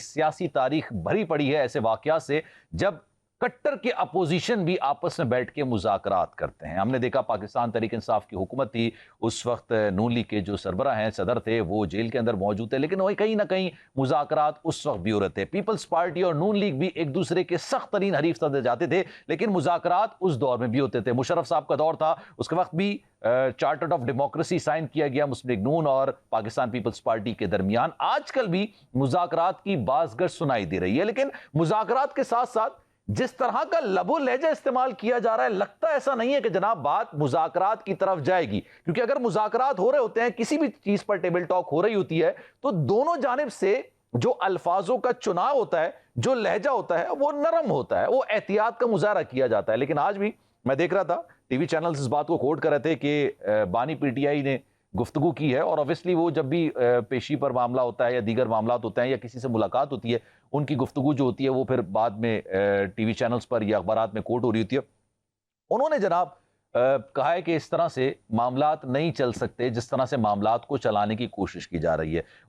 سیاسی تاریخ بھری پڑی ہے ایسے واقعات سے جب کٹر کے اپوزیشن بھی آپس میں بیٹھ کے مذاکرات کرتے ہیں. ہم نے دیکھا پاکستان تحریک انصاف کی حکومت تھی, اس وقت نون لیگ کے جو سربراہ ہیں, صدر تھے, وہ جیل کے اندر موجود تھے, لیکن وہی کہیں نہ کہیں مذاکرات اس وقت بھی ہو رہے تھے. پیپلز پارٹی اور نون لیگ بھی ایک دوسرے کے سخت ترین حریف سمجھے جاتے تھے, لیکن مذاکرات اس دور میں بھی ہوتے تھے. مشرف صاحب کا دور تھا, اس کے وقت بھی چارٹر آف ڈیموکریسی سائن کیا گیا مسلم لیگ نون اور پاکستان پیپلز پارٹی کے درمیان. آج کل بھی مذاکرات کی بازگشت سنائی دے رہی ہے, لیکن مذاکرات کے ساتھ ساتھ جس طرح کا لب و لہجہ استعمال کیا جا رہا ہے, لگتا ایسا نہیں ہے کہ جناب بات مذاکرات کی طرف جائے گی. کیونکہ اگر مذاکرات ہو رہے ہوتے ہیں, کسی بھی چیز پر ٹیبل ٹاک ہو رہی ہوتی ہے, تو دونوں جانب سے جو الفاظوں کا چناؤ ہوتا ہے, جو لہجہ ہوتا ہے, وہ نرم ہوتا ہے, وہ احتیاط کا مظاہرہ کیا جاتا ہے. لیکن آج بھی میں دیکھ رہا تھا ٹی وی چینلز اس بات کو کوٹ کر رہے تھے کہ بانی پی ٹی آئی نے گفتگو کی ہے, اور اوبویسلی وہ جب بھی پیشی پر معاملہ ہوتا ہے یا دیگر معاملات ہوتے ہیں یا کسی سے ملاقات ہوتی ہے, ان کی گفتگو جو ہوتی ہے وہ پھر بعد میں ٹی وی چینلز پر یا اخبارات میں کوٹ ہو رہی ہوتی ہے. انہوں نے جناب کہا ہے کہ اس طرح سے معاملات نہیں چل سکتے جس طرح سے معاملات کو چلانے کی کوشش کی جا رہی ہے.